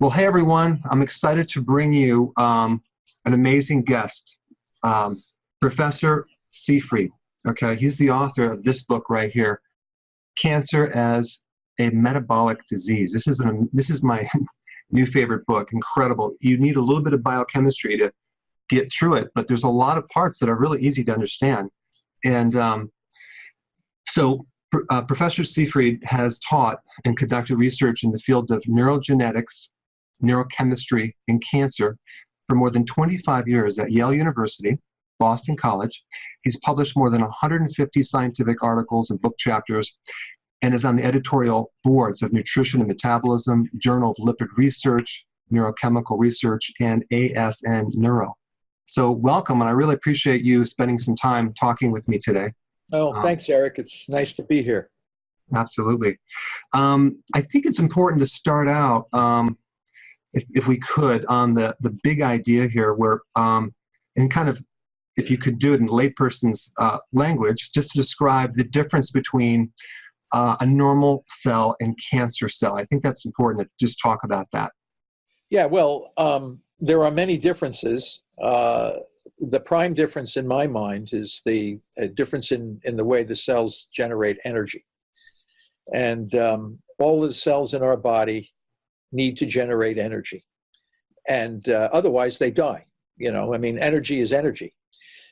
Well, hey everyone, I'm excited to bring you an amazing guest, Professor Seyfried. Okay, he's the author of this book right here, Cancer as a Metabolic Disease. This is my new favorite book. Incredible. You need a little bit of biochemistry to get through it, but there's a lot of parts that are really easy to understand. And Professor Seyfried has taught and conducted research in the field of neurogenetics, neurochemistry, and cancer for more than 25 years at Yale University, Boston College. He's published more than 150 scientific articles and book chapters, and is on the editorial boards of Nutrition and Metabolism, Journal of Lipid Research, Neurochemical Research, and ASN Neuro. So welcome, and I really appreciate you spending some time talking with me today. Oh, thanks, Eric. It's nice to be here. Absolutely. I think it's important to start out, if we could, on the big idea here, where, and kind of, if you could do it in layperson's language, just to describe the difference between a normal cell and cancer cell. I think that's important to just talk about that. Yeah, well, there are many differences. The prime difference in my mind is the difference in the way the cells generate energy. And all the cells in our body need to generate energy. And otherwise they die. You know, I mean, energy is energy.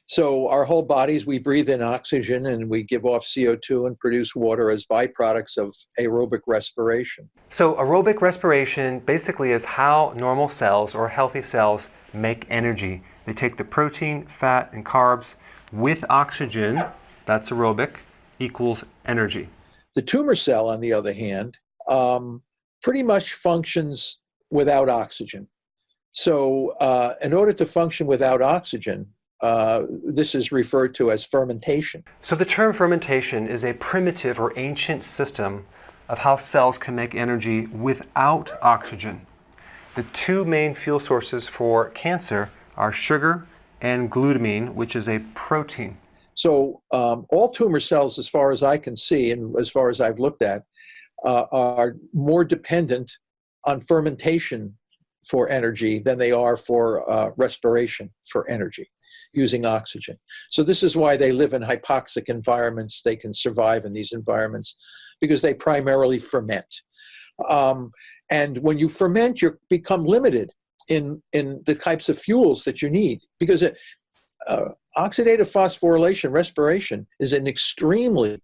So our whole bodies, we breathe in oxygen and we give off CO2 and produce water as byproducts of aerobic respiration. So aerobic respiration basically is how normal cells or healthy cells make energy. They take the protein, fat, and carbs with oxygen, that's aerobic, equals energy. The tumor cell, on the other hand, pretty much functions without oxygen. So in order to function without oxygen, this is referred to as fermentation. So the term fermentation is a primitive or ancient system of how cells can make energy without oxygen. The two main fuel sources for cancer are sugar and glutamine, which is a protein. So all tumor cells, as far as I can see and as far as I've looked at, are more dependent on fermentation for energy than they are for respiration for energy, using oxygen. So this is why they live in hypoxic environments. They can survive in these environments because they primarily ferment. And when you ferment, you become limited in the types of fuels that you need, because oxidative phosphorylation, respiration, is an extremely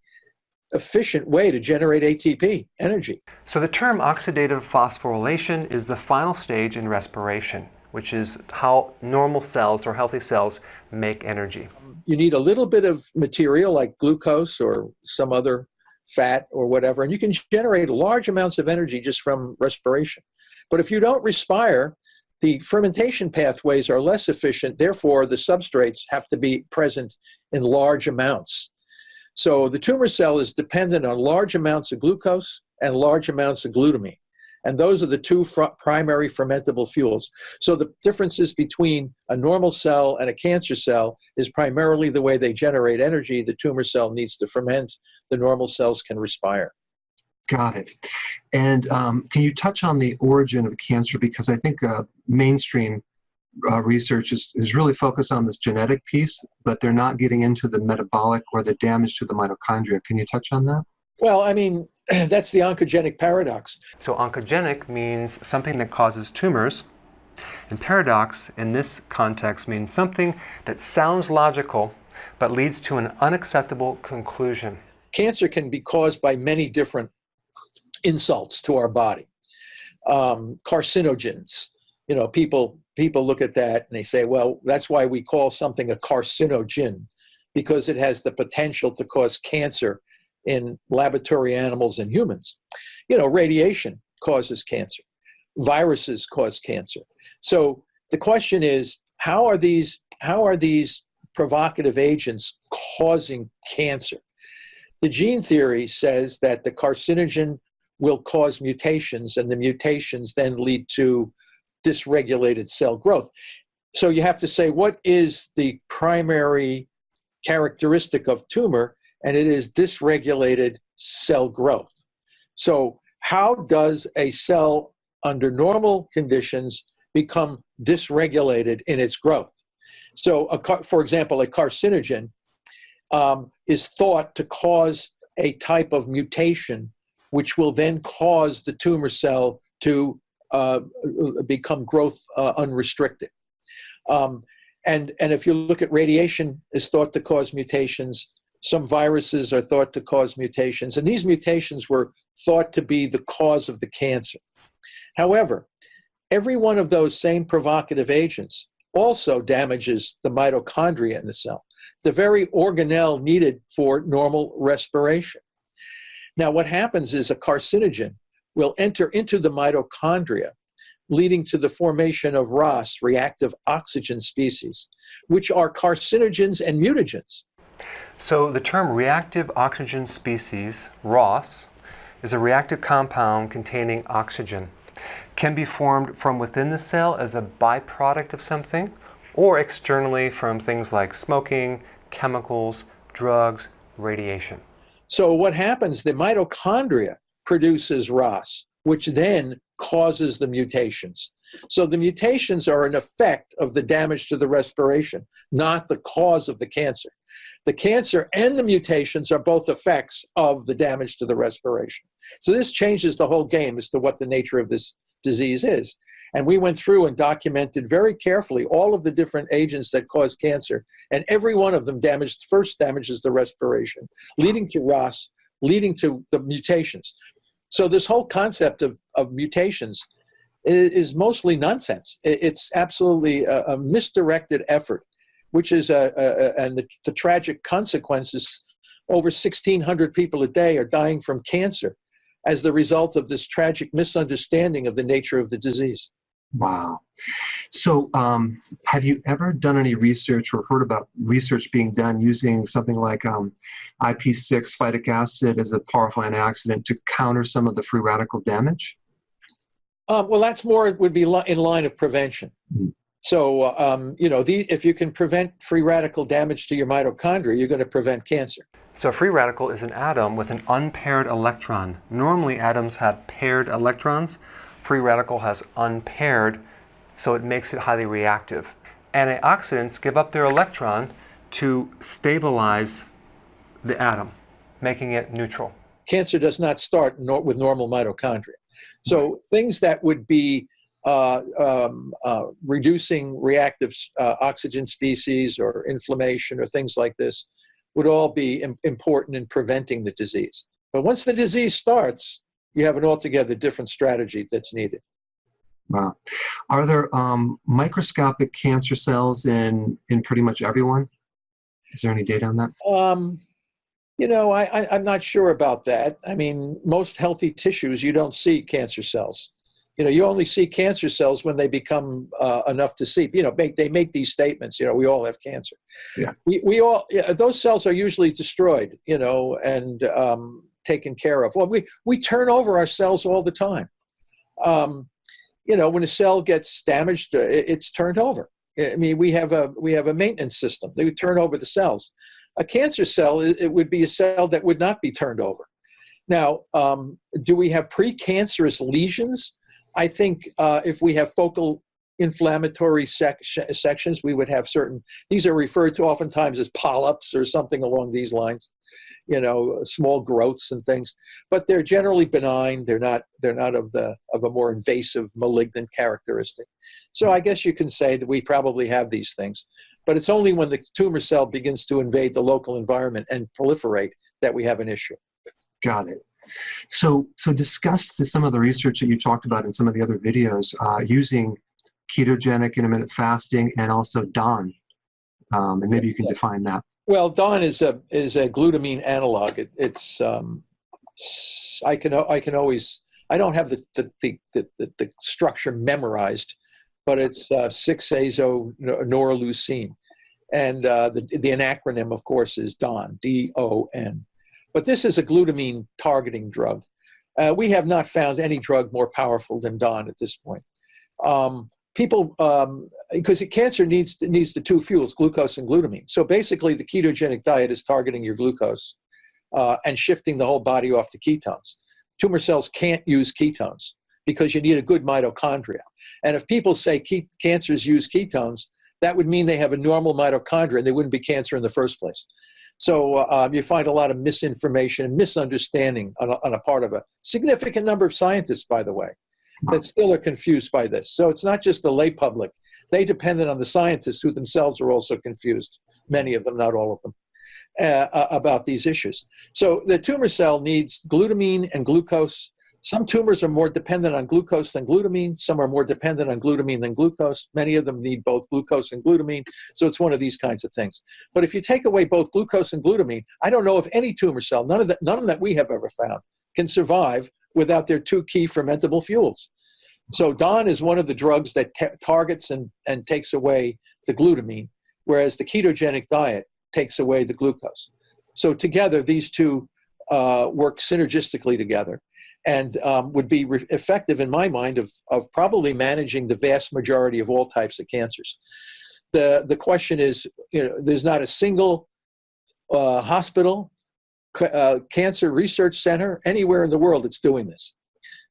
efficient way to generate ATP, energy. So the term oxidative phosphorylation is the final stage in respiration, which is how normal cells or healthy cells make energy. You need a little bit of material like glucose or some other fat or whatever, and you can generate large amounts of energy just from respiration. But if you don't respire, the fermentation pathways are less efficient, therefore the substrates have to be present in large amounts. So the tumor cell is dependent on large amounts of glucose and large amounts of glutamine. And those are the two primary fermentable fuels. So the differences between a normal cell and a cancer cell is primarily the way they generate energy. The tumor cell needs to ferment. The normal cells can respire. Got it. And can you touch on the origin of cancer? Because I think mainstream research is really focused on this genetic piece, but they're not getting into the metabolic or the damage to the mitochondria. Can you touch on that? Well, I mean, that's the oncogenic paradox. So oncogenic means something that causes tumors, and paradox in this context means something that sounds logical but leads to an unacceptable conclusion. Cancer can be caused by many different insults to our body. Carcinogens, you know, people look at that and they say, well, that's why we call something a carcinogen, because it has the potential to cause cancer in laboratory animals and humans. You know, radiation causes cancer. Viruses cause cancer. So the question is, how are these provocative agents causing cancer? The gene theory says that the carcinogen will cause mutations, and the mutations then lead to dysregulated cell growth. So you have to say, what is the primary characteristic of tumor? And it is dysregulated cell growth. So how does a cell under normal conditions, become dysregulated in its growth. So, for example, a carcinogen is thought to cause a type of mutation, which will then cause the tumor cell to become growth unrestricted. And if you look at radiation, is thought to cause mutations. Some viruses are thought to cause mutations, and these mutations were thought to be the cause of the cancer. However, every one of those same provocative agents also damages the mitochondria in the cell, the very organelle needed for normal respiration. Now, what happens is a carcinogen will enter into the mitochondria, leading to the formation of ROS, reactive oxygen species, which are carcinogens and mutagens. So the term reactive oxygen species, ROS, is a reactive compound containing oxygen. Can be formed from within the cell as a byproduct of something, or externally from things like smoking, chemicals, drugs, radiation. So what happens, the mitochondria produces ROS, which then causes the mutations. So the mutations are an effect of the damage to the respiration, not the cause of the cancer. The cancer and the mutations are both effects of the damage to the respiration. So this changes the whole game as to what the nature of this disease is. And we went through and documented very carefully all of the different agents that cause cancer, and every one of them first damages the respiration, leading to ROS, leading to the mutations. So this whole concept of mutations is mostly nonsense. It's absolutely a misdirected effort, which is and the tragic consequences. Over 1,600 people a day are dying from cancer as the result of this tragic misunderstanding of the nature of the disease. Wow. So have you ever done any research or heard about research being done using something like IP6 phytic acid as a powerful antioxidant to counter some of the free radical damage? Well, that's more, it would be in line of prevention. Mm-hmm. So, if you can prevent free radical damage to your mitochondria, you're going to prevent cancer. So a free radical is an atom with an unpaired electron. Normally atoms have paired electrons. Free radical has unpaired, so it makes it highly reactive. Antioxidants give up their electron to stabilize the atom, making it neutral. Cancer does not start with normal mitochondria. So things that would be reducing reactive oxygen species or inflammation or things like this would all be important in preventing the disease. But once the disease starts, you have an altogether different strategy that's needed. Wow. Are there microscopic cancer cells in pretty much everyone? Is there any data on that? I'm not sure about that. I mean, most healthy tissues, you don't see cancer cells. You only see cancer cells when they become enough to see. They make these statements. We all have cancer. Yeah. We all. Those cells are usually destroyed. And taken care of. Well, we turn over our cells all the time. When a cell gets damaged, it's turned over. I mean, we have a maintenance system. They would turn over the cells. A cancer cell, it would be a cell that would not be turned over. Now, do we have precancerous lesions? I think if we have focal inflammatory sections, we would have certain, these are referred to oftentimes as polyps or something along these lines, small growths and things, but they're generally benign. They're not of a more invasive malignant characteristic. So I guess you can say that we probably have these things, but it's only when the tumor cell begins to invade the local environment and proliferate that we have an issue. Got it. So discuss some of the research that you talked about in some of the other videos using ketogenic intermittent fasting and also DON, and maybe you can define that. Well, DON is a glutamine analog. I don't have the structure memorized, but it's 6-azonoreleucine, and the acronym, of course, is DON, D-O-N. But this is a glutamine targeting drug. We have not found any drug more powerful than DON at this point. Because cancer needs the two fuels, glucose and glutamine. So basically, the ketogenic diet is targeting your glucose and shifting the whole body off to ketones. Tumor cells can't use ketones because you need a good mitochondria. And if people say cancers use ketones, that would mean they have a normal mitochondria and they wouldn't be cancer in the first place. So you find a lot of misinformation and misunderstanding on a part of a significant number of scientists, by the way, that still are confused by this. So it's not just the lay public. They depended on the scientists who themselves are also confused, many of them, not all of them, about these issues. So the tumor cell needs glutamine and glucose. Some tumors are more dependent on glucose than glutamine. Some are more dependent on glutamine than glucose. Many of them need both glucose and glutamine. So it's one of these kinds of things. But if you take away both glucose and glutamine, I don't know if any tumor cell, none of them that we have ever found, can survive without their two key fermentable fuels. So DON is one of the drugs that targets and takes away the glutamine, whereas the ketogenic diet takes away the glucose. So together, these two work synergistically together, and would be effective, in my mind, of probably managing the vast majority of all types of cancers. The question is, there's not a single hospital, cancer research center anywhere in the world that's doing this.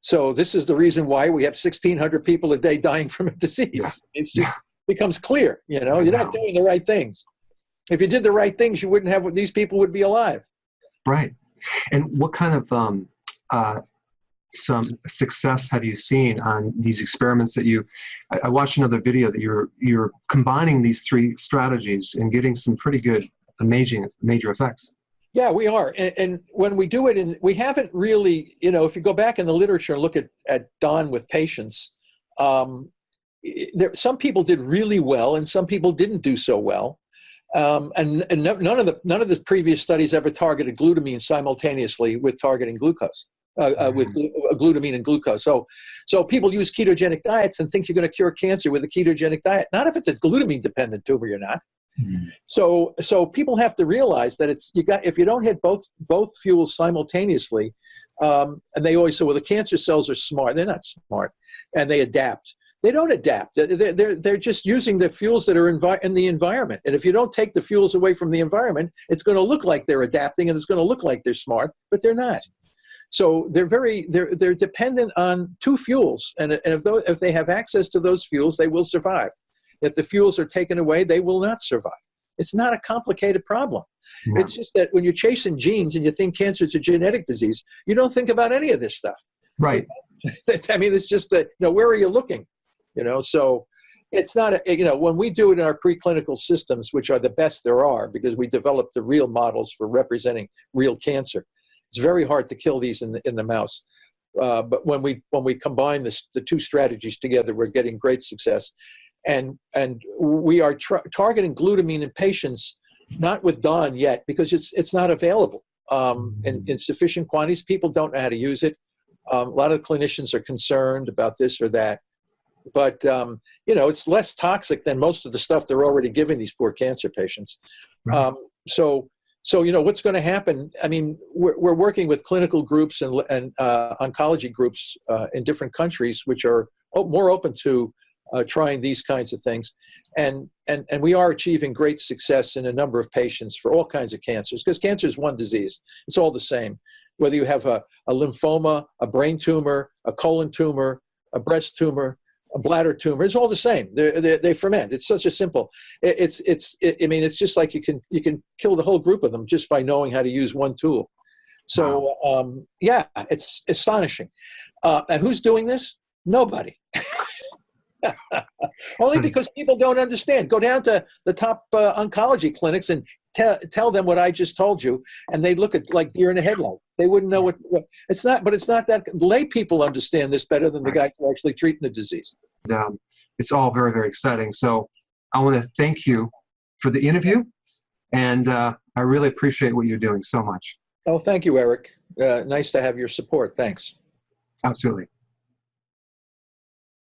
So this is the reason why we have 1,600 people a day dying from a disease. Yeah. It's just becomes clear, you're not doing the right things. If you did the right things, you wouldn't have, these people would be alive. Right. And what kind of some success have you seen on these experiments that I watched another video that you're combining these three strategies and getting some pretty good, amazing, major effects. Yeah, we are. And when we do it, we haven't really, if you go back in the literature and look at DON with patients, some people did really well and some people didn't do so well. And none of the previous studies ever targeted glutamine simultaneously with targeting glucose, with glutamine and glucose. So people use ketogenic diets and think you're going to cure cancer with a ketogenic diet. Not if it's a glutamine dependent tumor, you're not. Mm-hmm. So people have to realize that if you don't hit both fuels simultaneously, and they always say, well, the cancer cells are smart. They're not smart, and they adapt. They don't adapt. They're just using the fuels that are in the environment. And if you don't take the fuels away from the environment, it's going to look like they're adapting and it's going to look like they're smart, but they're not. So they're dependent on two fuels. And if they have access to those fuels, they will survive. If the fuels are taken away, they will not survive. It's not a complicated problem. No. It's just that when you're chasing genes and you think cancer is a genetic disease, you don't think about any of this stuff. Right. I mean, it's just that, where are you looking? So it's not, when we do it in our preclinical systems, which are the best there are, because we developed the real models for representing real cancer, it's very hard to kill these in the mouse. But when we combine the two strategies together, we're getting great success. And we are targeting glutamine in patients, not with DON yet, because it's not available in sufficient quantities. People don't know how to use it. A lot of clinicians are concerned about this or that. But, it's less toxic than most of the stuff they're already giving these poor cancer patients. Right. So what's going to happen? I mean, we're working with clinical groups and oncology groups in different countries, which are more open to trying these kinds of things. And we are achieving great success in a number of patients for all kinds of cancers, because cancer is one disease. It's all the same. Whether you have a lymphoma, a brain tumor, a colon tumor, a breast tumor, a bladder tumor, it's all the same. They ferment. It's such a simple. It's just like you can kill the whole group of them just by knowing how to use one tool. So it's astonishing. And who's doing this? Nobody. Only because people don't understand. Go down to the top oncology clinics and tell them what I just told you, and they look at like deer in a headlight. They wouldn't know what it's not. But it's not that lay people understand this better than the guys who are actually treating the disease. It's all very, very exciting. So I want to thank you for the interview, and I really appreciate what you're doing so much. Oh, thank you, Eric. Nice to have your support. Thanks. Absolutely.